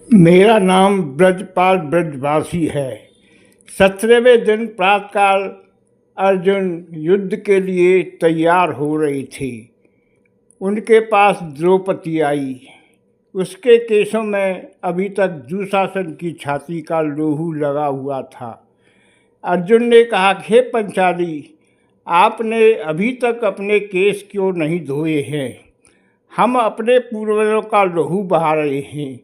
मेरा नाम ब्रजपाल ब्रजवासी है। 17वें दिन प्रातःकाल अर्जुन युद्ध के लिए तैयार हो रही थी। उनके पास द्रौपदी आई। उसके केशों में अभी तक दुशासन की छाती का लोहू लगा हुआ था। अर्जुन ने कहा, हे पंचाली, आपने अभी तक अपने केश क्यों नहीं धोए हैं? हम अपने पूर्वजों का लहू बहा रहे हैं।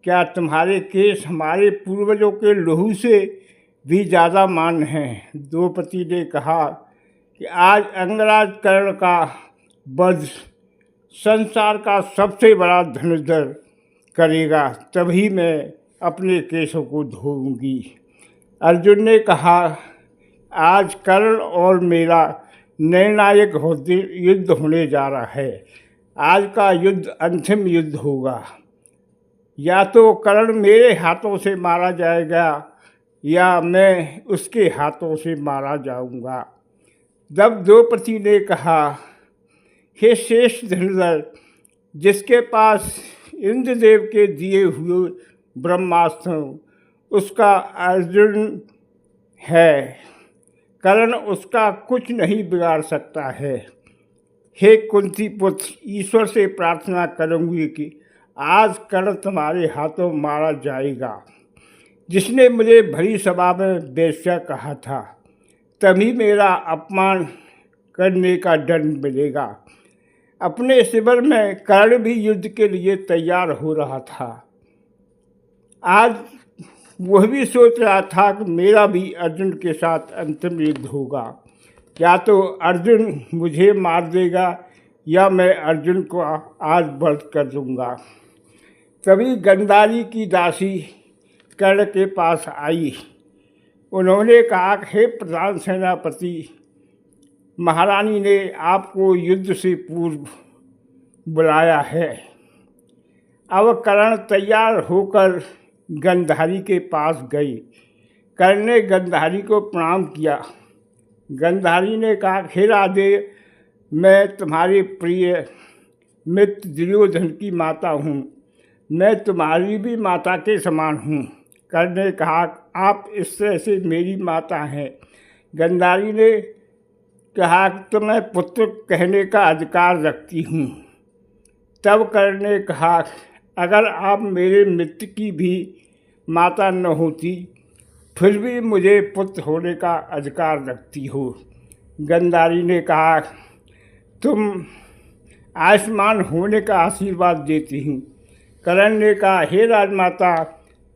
क्या तुम्हारे केस हमारे पूर्वजों के लहू से भी ज़्यादा मान हैं? द्रौपदी ने कहा कि आज अंगराज कर्ण का वध संसार का सबसे बड़ा धनुर्धर करेगा, तभी मैं अपने केशों को धोऊंगी। अर्जुन ने कहा, आज कर्ण और मेरा निर्णायक युद्ध होने जा रहा है। आज का युद्ध अंतिम युद्ध होगा। या तो कर्ण मेरे हाथों से मारा जाएगा या मैं उसके हाथों से मारा जाऊंगा। जब द्रौपदी ने कहा, हे शेष धनुर्धर, जिसके पास इंद्रदेव के दिए हुए ब्रह्मास्त्र उसका अर्जुन है, कर्ण उसका कुछ नहीं बिगाड़ सकता है। हे कुंती पुत्र, ईश्वर से प्रार्थना करूंगी कि आज कर्ण तुम्हारे हाथों मारा जाएगा। जिसने मुझे भरी सभा में वेश्या कहा था, तभी मेरा अपमान करने का दंड मिलेगा। अपने शिविर में कर्ण भी युद्ध के लिए तैयार हो रहा था। आज वह भी सोच रहा था कि मेरा भी अर्जुन के साथ अंतिम युद्ध होगा। या तो अर्जुन मुझे मार देगा या मैं अर्जुन को आज वध कर दूंगा। तभी गंधारी की दासी कर्ण के पास आई। उन्होंने कहा, हे प्रधान सेनापति, महारानी ने आपको युद्ध से पूर्व बुलाया है। अब कर्ण तैयार होकर गंधारी के पास गई। कर्ण ने गंधारी को प्रणाम किया। गंधारी ने कहा, हे राधे, मैं तुम्हारे प्रिय मित्र दुर्योधन की माता हूँ। मैं तुम्हारी भी माता के समान हूँ। कर्ण ने कहा, आप इस तरह से मेरी माता हैं। गंधारी ने कहा तो मैं पुत्र कहने का अधिकार रखती हूँ। तब कर्ण ने कहा, अगर आप मेरे मित्र की भी माता न होती फिर भी मुझे पुत्र होने का अधिकार रखती हो। गंधारी ने कहा, तुम आयुष्मान होने का आशीर्वाद देती हूँ। कर्ण ने कहा, हे राजमाता,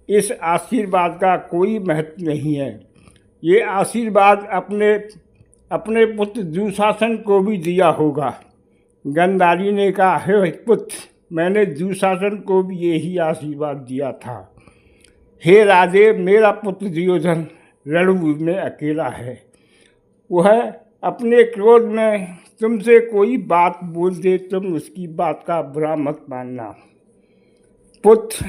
इस आशीर्वाद का कोई महत्व नहीं है। ये आशीर्वाद अपने पुत्र दुशासन को भी दिया होगा। गंधारी ने कहा, हे पुत्र, मैंने दुशासन को भी यही आशीर्वाद दिया था। हे राधे, मेरा पुत्र दुर्योधन रणभूमि में अकेला है। वह अपने क्रोध में तुमसे कोई बात बोल दे, तुम उसकी बात का बुरा मत मानना। पुत्र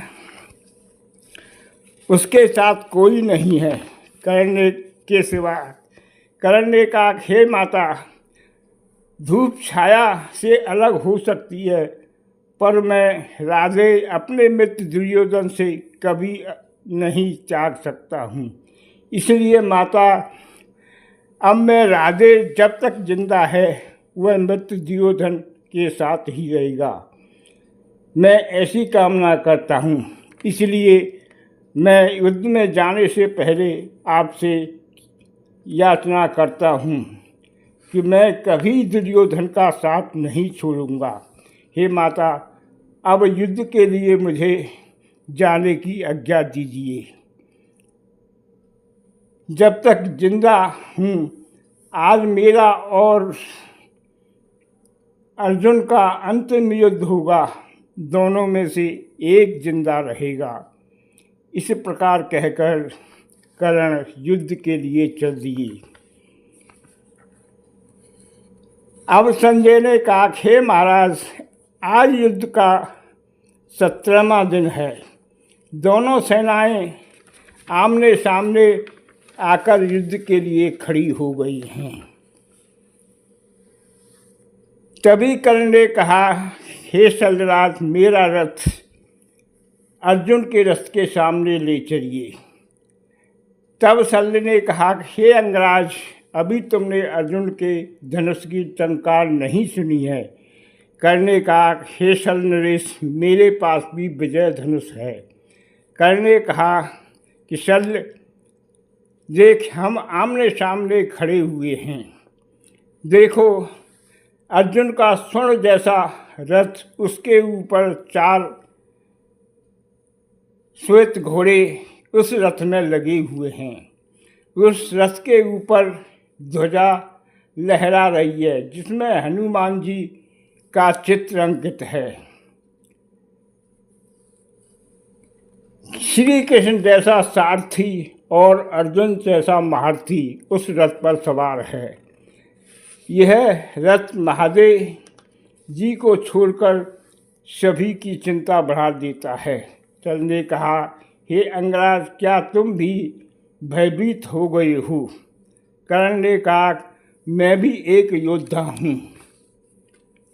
उसके साथ कोई नहीं है कर्ण के सिवा। कर्ण ने कहा, हे माता, धूप छाया से अलग हो सकती है, पर मैं राधे अपने मित्र दुर्योधन से कभी नहीं चाक सकता हूँ। इसलिए माता, अब मैं राधे जब तक जिंदा है वह मित्र दुर्योधन के साथ ही रहेगा। मैं ऐसी कामना करता हूँ। इसलिए मैं युद्ध में जाने से पहले आपसे याचना करता हूँ कि मैं कभी दुर्योधन का साथ नहीं छोड़ूंगा। हे माता, अब युद्ध के लिए मुझे जाने की आज्ञा दीजिए। जब तक जिंदा हूँ, आज मेरा और अर्जुन का अंतिम युद्ध होगा। दोनों में से एक जिंदा रहेगा। इस प्रकार कहकर कर्ण युद्ध के लिए चल दिए। अब संजय ने कहा, हे महाराज, आज युद्ध का 17वां दिन है। दोनों सेनाएं आमने सामने आकर युद्ध के लिए खड़ी हो गई हैं। तभी कर्ण ने कहा, हे शल्यराज, मेरा रथ अर्जुन के रथ के सामने ले चलिए। तब शल्य ने कहा, हे अंगराज, अभी तुमने अर्जुन के धनुष की टंकार नहीं सुनी है। कर्ण ने कहा, हे शल्य नरेश, मेरे पास भी विजय धनुष है। कर्ण ने कहा कि शल्य देख, हम आमने सामने खड़े हुए हैं। देखो, अर्जुन का स्वर्ण जैसा रथ, उसके ऊपर 4 श्वेत घोड़े उस रथ में लगे हुए हैं। उस रथ के ऊपर ध्वजा लहरा रही है, जिसमें हनुमान जी का चित्र अंकित है। श्री कृष्ण जैसा सारथी और अर्जुन जैसा महारथी उस रथ पर सवार है। यह रथ महादेव जी को छोड़कर सभी की चिंता बढ़ा देता है। शल्य ने कहा, हे अंगराज, क्या तुम भी भयभीत हो गए हो? कर्ण ने कहा, मैं भी एक योद्धा हूँ।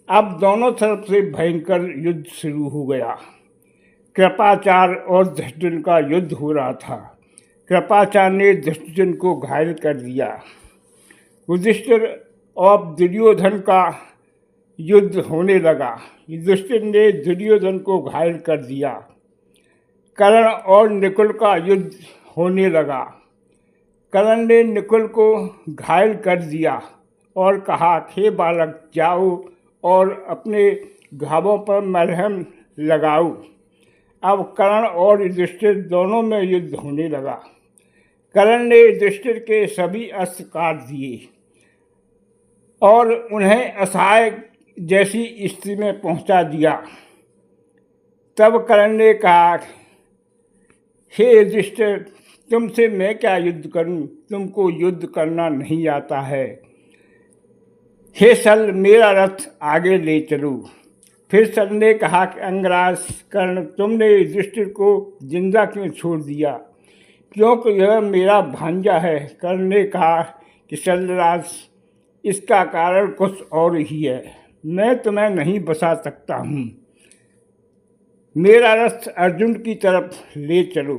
अब दोनों तरफ से भयंकर युद्ध शुरू हो गया। कृपाचार्य और धृष्टद्युम्न का युद्ध हो रहा था। कृपाचार्य ने धृष्टद्युम्न को घायल कर दिया। युधिष्ठिर और दुर्योधन का युद्ध होने लगा। युधिष्ठिर ने दुर्योधन को घायल कर दिया। कर्ण और नकुल का युद्ध होने लगा। कर्ण ने नकुल को घायल कर दिया और कहा, हे बालक, जाओ और अपने घावों पर मलहम लगाओ। अब कर्ण और युधिष्ठिर दोनों में युद्ध होने लगा। कर्ण ने युधिष्ठिर के सभी अस्त्र काट दिए और उन्हें असहाय जैसी स्थिति में पहुंचा दिया। तब कर्ण ने कहा, हे युधिष्ठिर, तुमसे मैं क्या युद्ध करूं? तुमको युद्ध करना नहीं आता है। हे शल्य, मेरा रथ आगे ले चलो। फिर शल्य ने कहा कि अंगराज कर्ण, तुमने युधिष्ठिर को जिंदा क्यों छोड़ दिया? क्योंकि यह मेरा भांजा है। कर्ण ने कहा कि शल्यराज, इसका कारण कुछ और ही है। मैं तुम्हें नहीं बचा सकता हूँ। मेरा रथ अर्जुन की तरफ ले चलो।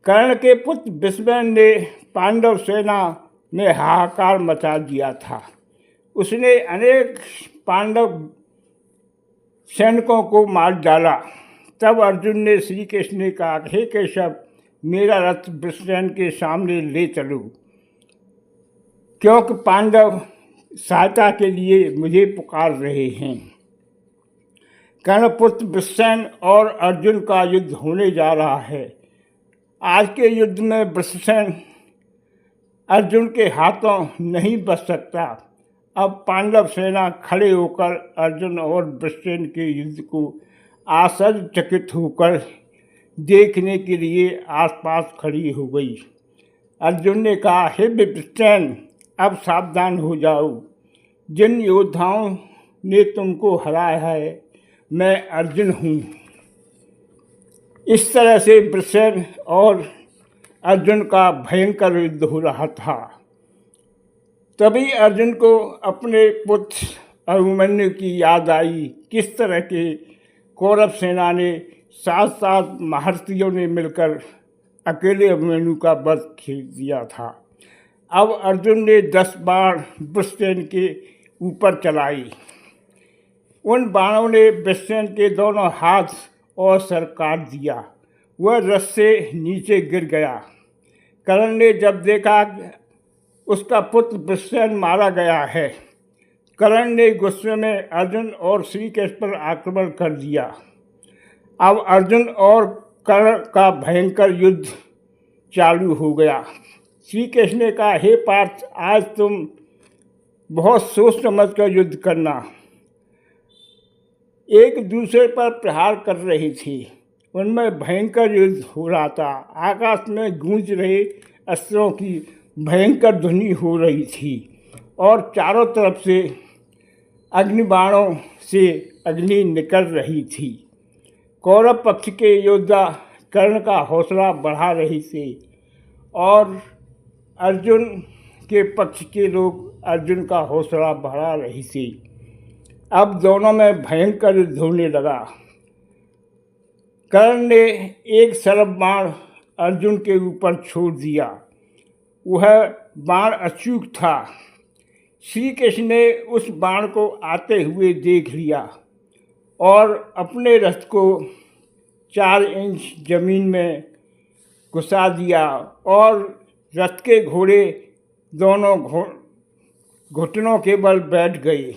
कर्ण के पुत्र विश्वसेन ने पांडव सेना में हाहाकार मचा दिया था। उसने अनेक पांडव सैनिकों को मार डाला। तब अर्जुन ने श्री कृष्ण ने कहा, हे केशव, मेरा रथ विश्वसेन के सामने ले चलो, क्योंकि पांडव सहायता के लिए मुझे पुकार रहे हैं। कर्णपुत्र विश्वसेन और अर्जुन का युद्ध होने जा रहा है। आज के युद्ध में विश्वसेन अर्जुन के हाथों नहीं बच सकता। अब पांडव सेना खड़े होकर अर्जुन और विश्वसेन के युद्ध को आश्चर्यचकित होकर देखने के लिए आसपास खड़ी हो गई। अर्जुन ने कहा, हे विश्वसेन, अब सावधान हो जाओ। जिन योद्धाओं ने तुमको हराया है, मैं अर्जुन हूँ। इस तरह से विश्वसेन और अर्जुन का भयंकर युद्ध हो रहा था। तभी अर्जुन को अपने पुत्र अभिमन्यु की याद आई। किस तरह के कौरव सेना ने 7 महारथियों ने मिलकर अकेले अभिमन्यु का वध खींच दिया था। अब अर्जुन ने 10 बाण विश्वसेन के ऊपर चलाई। उन बाणों ने विश्वसेन के दोनों हाथ और सर काट दिया। वह रथ से नीचे गिर गया। कर्ण ने जब देखा उसका पुत्र विश्वसेन मारा गया है, कर्ण ने गुस्से में अर्जुन और श्री कृष्ण पर आक्रमण कर दिया। अब अर्जुन और कर्ण का भयंकर युद्ध चालू हो गया। श्री कृष्ण ने कहा, हे पार्थ, आज तुम बहुत सोच समझ कर युद्ध करना। एक दूसरे पर प्रहार कर रहे थे। उनमें भयंकर युद्ध हो रहा था। आकाश में गूंज रहे अस्त्रों की भयंकर ध्वनि हो रही थी और चारों तरफ से अग्निबाणों से अग्नि निकल रही थी। कौरव पक्ष के योद्धा कर्ण का हौसला बढ़ा रहे थे और अर्जुन के पक्ष के लोग अर्जुन का हौसला बढ़ा रहे थे। अब दोनों में भयंकर युद्ध होने लगा। कर्ण ने एक सरब बाण अर्जुन के ऊपर छोड़ दिया। वह बाण अचूक था। श्री कृष्ण ने उस बाण को आते हुए देख लिया और अपने रथ को 4 इंच जमीन में घुसा दिया और रथ के घोड़े दोनों घुटनों के बल बैठ गए।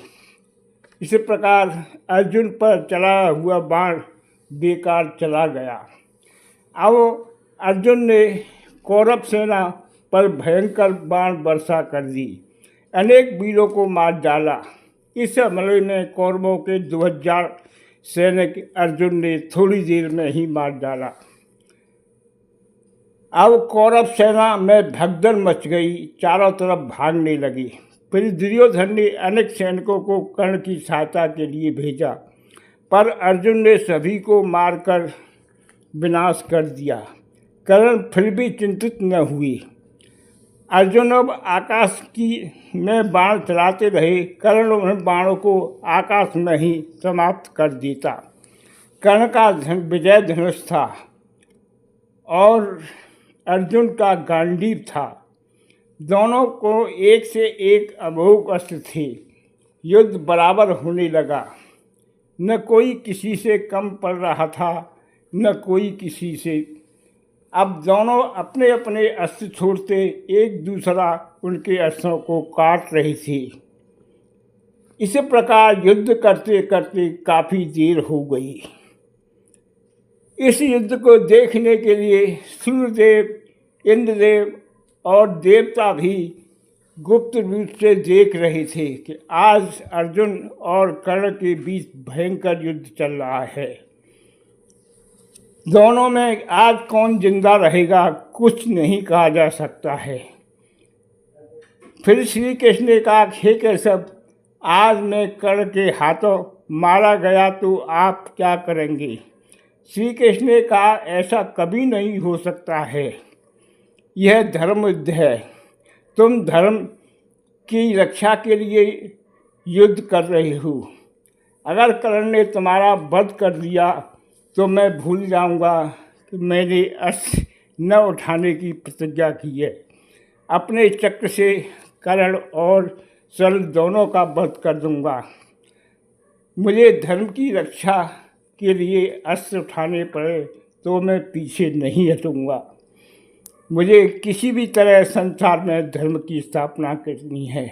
इसी प्रकार अर्जुन पर चला हुआ बाण बेकार चला गया। अब अर्जुन ने कौरव सेना पर भयंकर बाण वर्षा कर दी, अनेक वीरों को मार डाला। इस हमले में कौरवों के 2000 सैनिक अर्जुन ने थोड़ी देर में ही मार डाला। अब कौरव सेना में भगदड़ मच गई, चारों तरफ भागने लगी। फिर दुर्योधन ने अनेक सैनिकों को कर्ण की सहायता के लिए भेजा, पर अर्जुन ने सभी को मारकर विनाश कर दिया। कर्ण फिर भी चिंतित न हुए। अर्जुन अब आकाश में बाण चलाते रहे। कर्ण उन बाणों को आकाश में ही समाप्त कर देता। कर्ण का विजय धनुष था और अर्जुन का गांडीव था। दोनों को एक से एक अमोघ अस्त्र थे। युद्ध बराबर होने लगा। न कोई किसी से कम पड़ रहा था, न कोई किसी से। अब दोनों अपने अपने अस्त्र छोड़ते एक दूसरा उनके अस्त्रों को काट रहे थे। इसी प्रकार युद्ध करते करते काफ़ी देर हो गई। इस युद्ध को देखने के लिए सूर्यदेव, इंद्रदेव और देवता भी गुप्त रूप से देख रहे थे कि आज अर्जुन और कर्ण के बीच भयंकर युद्ध चल रहा है। दोनों में आज कौन जिंदा रहेगा कुछ नहीं कहा जा सकता है। फिर श्री कृष्ण ने कहा, हे केशव, आज मैं कर्ण के हाथों मारा गया तो आप क्या करेंगे? श्री कृष्ण ने कहा, ऐसा कभी नहीं हो सकता है। यह धर्म युद्ध है। तुम धर्म की रक्षा के लिए युद्ध कर रहे हो। अगर कर्ण ने तुम्हारा वध कर दिया तो मैं भूल जाऊंगा कि मैंने अस्त्र न उठाने की प्रतिज्ञा की है। अपने चक्र से कर्ण और शल्य दोनों का वध कर दूंगा। मुझे धर्म की रक्षा के लिए अस्त्र उठाने पड़े तो मैं पीछे नहीं हटूंगा। मुझे किसी भी तरह संसार में धर्म की स्थापना करनी है।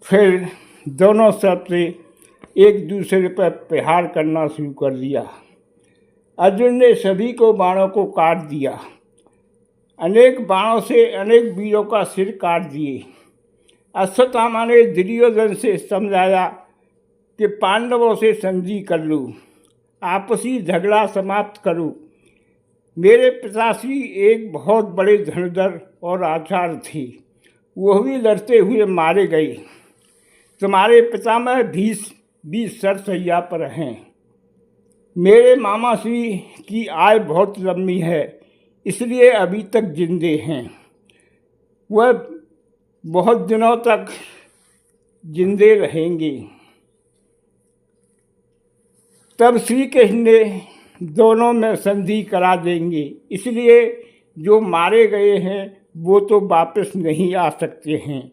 फिर दोनों तरफ से एक दूसरे पर प्रहार करना शुरू कर दिया। अर्जुन ने सभी को बाणों को काट दिया। अनेक बाणों से अनेक वीरों का सिर काट दिए। अश्वत्थामा ने दुर्योधन से समझाया कि पांडवों से संधि कर लूँ, आपसी झगड़ा समाप्त करूँ। मेरे पिताश्री एक बहुत बड़े धनुर्धर और आचार्य थे, वह भी लड़ते हुए मारे गए। तुम्हारे पितामह भी सरसैया पर हैं। मेरे मामा श्री की आयु बहुत लंबी है, इसलिए अभी तक जिंदे हैं। वह बहुत दिनों तक जिंदे रहेंगे। तब श्री कृष्ण ने दोनों में संधि करा देंगे। इसलिए जो मारे गए हैं वो तो वापस नहीं आ सकते हैं।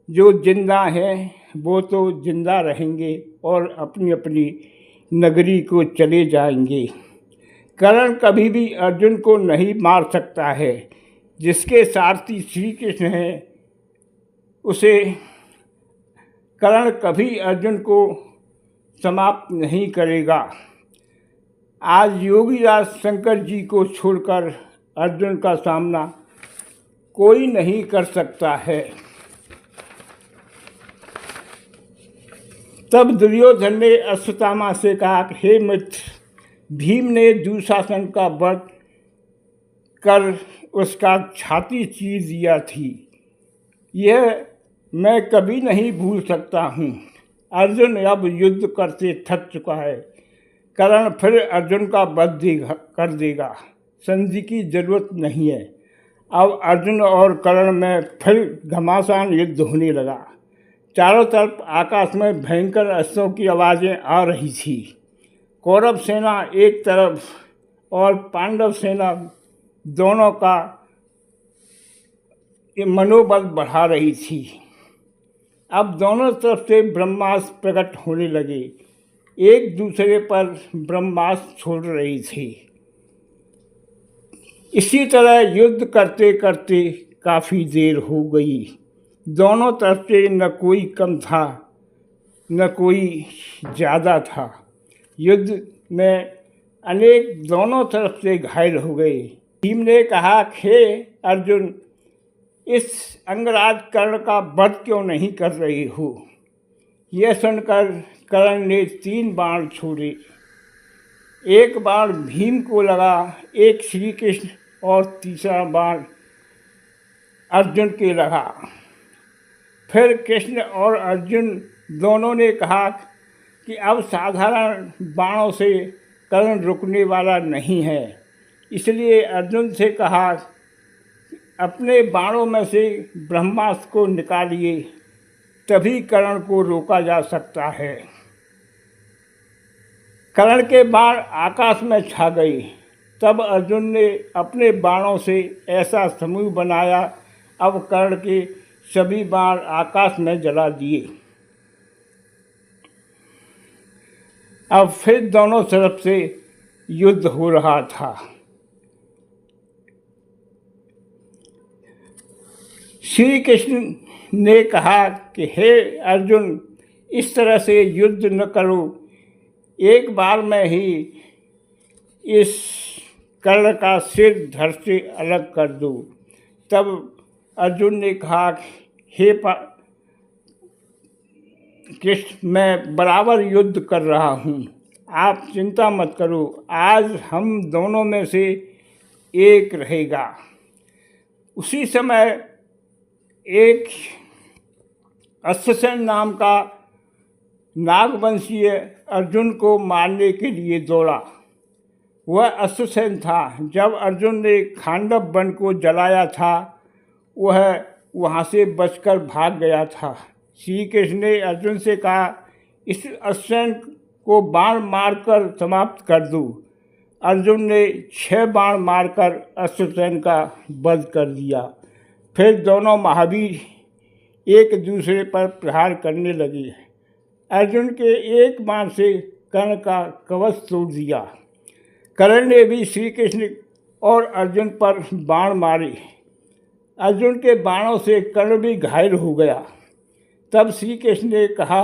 जो जिंदा हैं वो तो जिंदा रहेंगे और अपनी अपनी नगरी को चले जाएंगे। कर्ण कभी भी अर्जुन को नहीं मार सकता है। जिसके सारथी श्री कृष्ण हैं उसे कर्ण कभी अर्जुन को समाप्त नहीं करेगा। आज योगीराज शंकर जी को छोड़कर अर्जुन का सामना कोई नहीं कर सकता है। तब दुर्योधन ने अश्वत्थामा से कहा, हे मित्र, भीम ने दुशासन का वध कर उसका छाती चीर दिया थी। यह मैं कभी नहीं भूल सकता हूँ। अर्जुन अब युद्ध करते थक चुका है। कर्ण फिर अर्जुन का वध कर देगा। संधि की जरूरत नहीं है। अब अर्जुन और कर्ण में फिर घमासान युद्ध होने लगा। चारों तरफ आकाश में भयंकर अस्त्रों की आवाज़ें आ रही थी। कौरव सेना एक तरफ और पांडव सेना दोनों का ये मनोबल बढ़ा रही थी। अब दोनों तरफ से ब्रह्मास्त्र प्रकट होने लगे, एक दूसरे पर ब्रह्मास्त्र छोड़ रही थी। इसी तरह युद्ध करते करते काफ़ी देर हो गई। दोनों तरफ से न कोई कम था न कोई ज़्यादा था। युद्ध में अनेक दोनों तरफ से घायल हो गए। भीम ने कहा, हे अर्जुन, इस अंगराज कर्ण का वध क्यों नहीं कर रही हो? यह सुनकर कर्ण ने 3 बाण छोड़े। एक बाण भीम को लगा, एक श्री कृष्ण और तीसरा बाण अर्जुन के लगा। फिर कृष्ण और अर्जुन दोनों ने कहा कि अब साधारण बाणों से कर्ण रुकने वाला नहीं है। इसलिए अर्जुन से कहा, अपने बाणों में से ब्रह्मास्त्र को निकालिए, तभी कर्ण को रोका जा सकता है। कर्ण के बाण आकाश में छा गए। तब अर्जुन ने अपने बाणों से ऐसा समूह बनाया, अब कर्ण के सभी बाण आकाश में जला दिए। अब फिर दोनों तरफ से युद्ध हो रहा था। श्री कृष्ण ने कहा कि हे अर्जुन, इस तरह से युद्ध न करो, एक बार में ही इस कर्ण का सिर धड़ से अलग कर दो। तब अर्जुन ने कहा, हे कृष्ण, मैं बराबर युद्ध कर रहा हूँ, आप चिंता मत करो, आज हम दोनों में से एक रहेगा। उसी समय एक अश्वसेन नाम का नागवंशीय अर्जुन को मारने के लिए दौड़ा। वह अश्वसेन था। जब अर्जुन ने खांडव वन को जलाया था, वह वहाँ से बचकर भाग गया था। श्री कृष्ण ने अर्जुन से कहा, इस अश्वसेन को बाण मारकर समाप्त कर दो। अर्जुन ने 6 बाण मारकर अश्वसेन का वध कर दिया। फिर दोनों महावीर एक दूसरे पर प्रहार करने लगे। अर्जुन के एक बाण से कर्ण का कवच तोड़ दिया। कर्ण ने भी श्री कृष्ण और अर्जुन पर बाण मारे। अर्जुन के बाणों से कर्ण भी घायल हो गया। तब श्री कृष्ण ने कहा,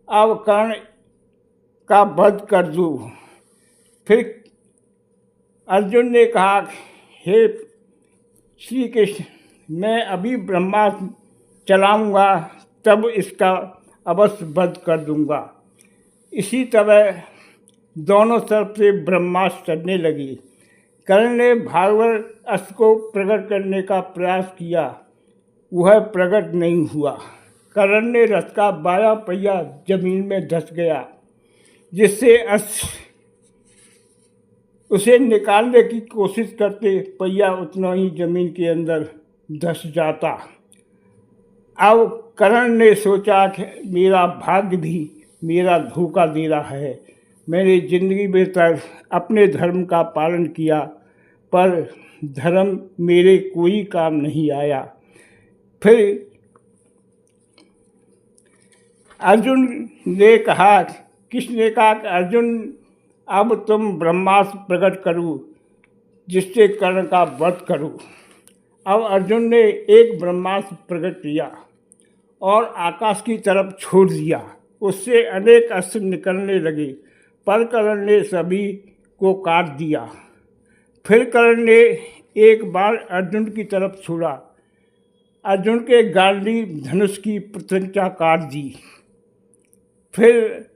अब कर्ण का वध कर दो। फिर अर्जुन ने कहा, हे श्री कृष्ण, मैं अभी ब्रह्मास्त्र चलाऊंगा, तब इसका अवश्य वध कर दूंगा। इसी तरह दोनों तरफ से ब्रह्मास्त्र चलने लगी। कर्ण ने भागवत अस्त्र को प्रकट करने का प्रयास किया, वह प्रकट नहीं हुआ। कर्ण ने रथ का बायां पहिया जमीन में धंस गया, जिससे अस्त्र उसे निकालने की कोशिश करते पहिया उतना ही जमीन के अंदर धंस जाता। अब कर्ण ने सोचा कि मेरा भाग्य भी मेरा धोखा दे रहा है। मैंने जिंदगी भर अपने धर्म का पालन किया, पर धर्म मेरे कोई काम नहीं आया। फिर अर्जुन ने कहा, कृष्ण ने कहा, अर्जुन, अब तुम ब्रह्मास्त्र प्रकट करो, जिससे कर्ण का वध करो। अब अर्जुन ने एक ब्रह्मास्त्र प्रकट किया और आकाश की तरफ छोड़ दिया। उससे अनेक अस्त्र निकलने लगे, पर कर्ण ने सभी को काट दिया। फिर कर्ण ने एक बार अर्जुन की तरफ छोड़ा। अर्जुन के गांडीव धनुष की प्रतिज्ञा काट दी। फिर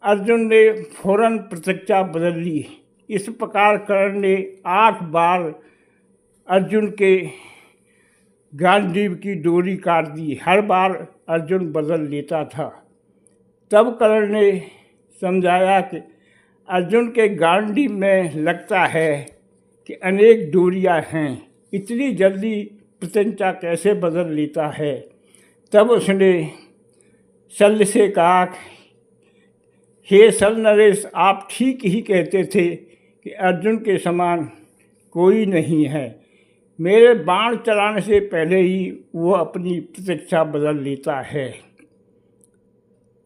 अर्जुन ने फौरन प्रतिज्ञा बदल ली। इस प्रकार कर्ण ने 8 बार अर्जुन के गांडीव की डोरी काट दी। हर बार अर्जुन बदल लेता था। तब कर्ण ने समझाया कि अर्जुन के गांडीव में लगता है कि अनेक डोरियां हैं, इतनी जल्दी प्रतिज्ञा कैसे बदल लेता है। तब उसने शल्य से कहा, हे शल नरेश, आप ठीक ही कहते थे कि कि अर्जुन के समान कोई नहीं है। मेरे बाण चलाने से पहले ही वो अपनी प्रतिष्ठा बदल लेता है।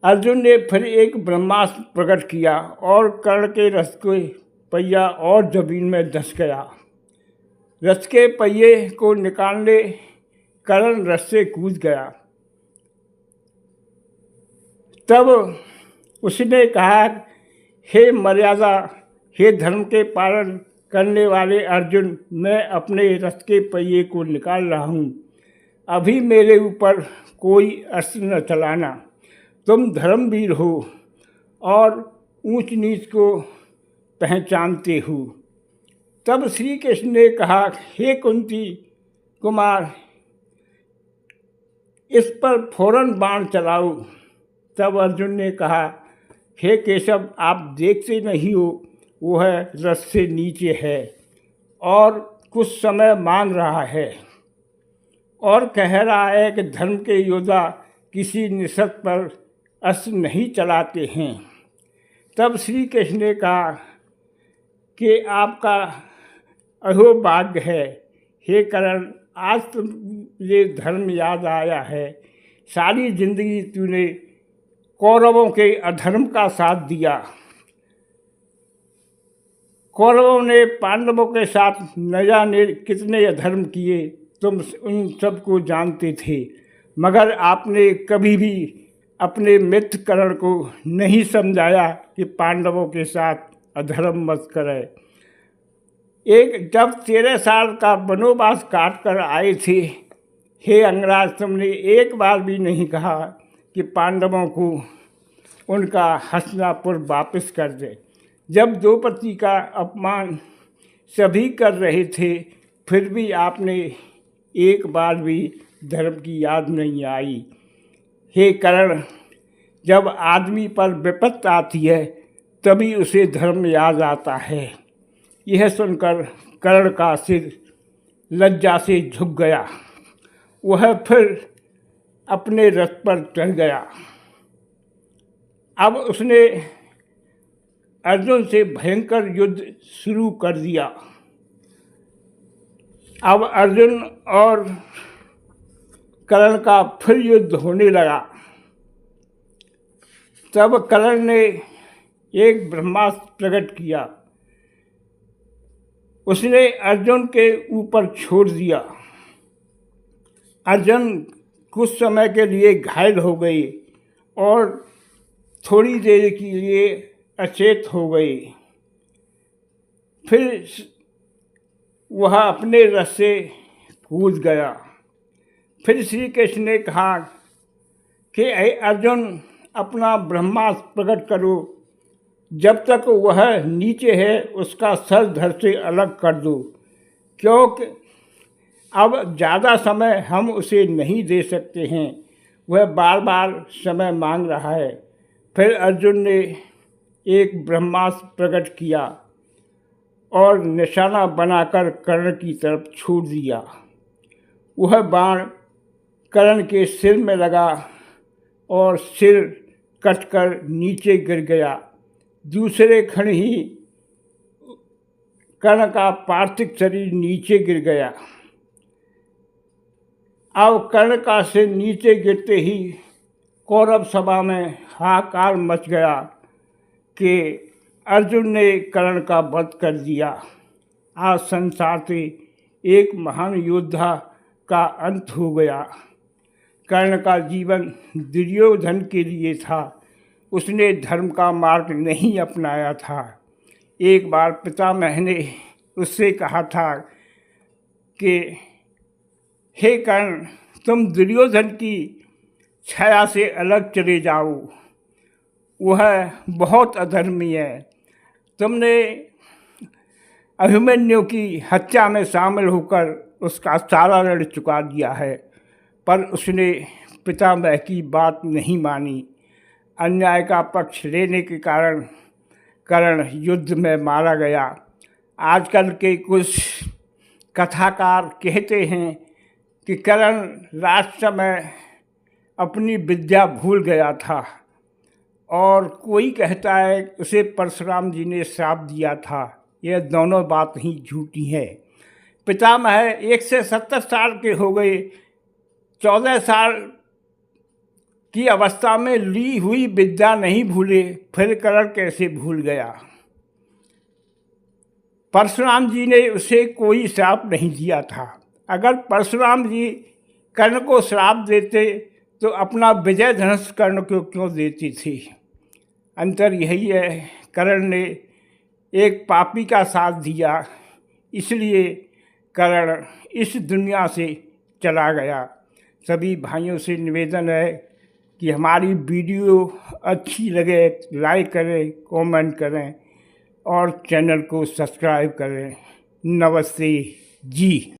अर्जुन ने फिर एक ब्रह्मास्त्र प्रकट किया और कर्ण के रथ के पहिया और जमीन में धंस गया। रथ के पहिए को निकालने कर्ण रथ से कूद गया। तब उसने कहा, हे मर्यादा, हे धर्म के पालन करने वाले अर्जुन, मैं अपने रथ के पहिए को निकाल रहा हूँ। अभी मेरे ऊपर कोई अस्त्र न चलाना। तुम धर्मवीर हो और ऊंच नीच को पहचानते हो। तब श्री कृष्ण ने कहा, हे कुंती कुमार, इस पर फौरन बाण चलाओ। तब अर्जुन ने कहा, हे केशव, आप देखते नहीं हो वह रथ से नीचे है और कुछ समय मांग रहा है और कह रहा है कि धर्म के योद्धा किसी निषद पर अस्त्र नहीं चलाते हैं। तब श्री कृष्ण ने कहा कि आपका अहोभाग्य है। हे कर्ण, आज तो मुझे धर्म याद आया है। सारी जिंदगी तूने कौरवों के अधर्म का साथ दिया। कौरवों ने पांडवों के साथ न जाने कितने अधर्म किए, तुम उन सबको जानते थे, मगर आपने कभी भी अपने मित्र कर्ण को नहीं समझाया कि पांडवों के साथ अधर्म मत करे। जब 13 साल का वनवास काट कर आए थे, हे अंगराज, तुमने एक बार भी नहीं कहा कि पांडवों को उनका हस्तिनापुर वापस कर दे। जब द्रौपदी का अपमान सभी कर रहे थे, फिर भी आपने एक बार भी धर्म की याद नहीं आई। हे कर्ण, जब आदमी पर विपत्ति आती है तभी उसे धर्म याद आता है। यह सुनकर कर्ण का सिर लज्जा से झुक गया। वह फिर अपने रथ पर चढ़ गया। अब उसने अर्जुन से भयंकर युद्ध शुरू कर दिया। अब अर्जुन और कर्ण का फिर युद्ध होने लगा। तब कर्ण ने एक ब्रह्मास्त्र प्रकट किया। उसने अर्जुन के ऊपर छोड़ दिया। अर्जुन कुछ समय के लिए घायल हो गए और थोड़ी देर के लिए अचेत हो गए। फिर वह अपने रथ से कूद गया। फिर श्री कृष्ण ने कहा कि अर्जुन, अपना ब्रह्मास्त्र प्रकट करो। जब तक वह नीचे है उसका सर धड़ से अलग कर दो, क्योंकि अब ज़्यादा समय हम उसे नहीं दे सकते हैं। वह बार बार समय मांग रहा है। फिर अर्जुन ने एक ब्रह्मास्त्र प्रकट किया और निशाना बनाकर कर्ण की तरफ छोड़ दिया। वह बाण कर्ण के सिर में लगा और सिर कटकर नीचे गिर गया। दूसरे क्षण ही कर्ण का पार्थिव शरीर नीचे गिर गया। अब कर्ण का सिर नीचे गिरते ही कौरव सभा में हाहाकार मच गया कि अर्जुन ने कर्ण का वध कर दिया। आज संसार से एक महान योद्धा का अंत हो गया। कर्ण का जीवन दुर्योधन के लिए था। उसने धर्म का मार्ग नहीं अपनाया था। एक बार पितामह ने उससे कहा था कि हे कर्ण, तुम दुर्योधन की छाया से अलग चले जाओ। वह बहुत अधर्मी है। तुमने अभिमन्यु की हत्या में शामिल होकर उसका सारा ऋण चुका दिया है, पर उसने पितामह की बात नहीं मानी। अन्याय का पक्ष लेने के कारण कर्ण युद्ध में मारा गया। आजकल के कुछ कथाकार कहते हैं कि कर्ण राष्ट्र में अपनी विद्या भूल गया था, और कोई कहता है उसे परशुराम जी ने श्राप दिया था। ये दोनों बात ही झूठी हैं। पितामह 1 से 70 साल के हो गए, 14 साल की अवस्था में ली हुई विद्या नहीं भूले, फिर कर्ण कैसे भूल गया। परशुराम जी ने उसे कोई श्राप नहीं दिया था। अगर परशुराम जी कर्ण को श्राप देते तो अपना विजय धनुष कर्ण को क्यों देती थी। अंतर यही है, कर्ण ने एक पापी का साथ दिया, इसलिए कर्ण इस दुनिया से चला गया। सभी भाइयों से निवेदन है कि हमारी वीडियो अच्छी लगे लाइक करें, कमेंट करें और चैनल को सब्सक्राइब करें। नमस्ते जी।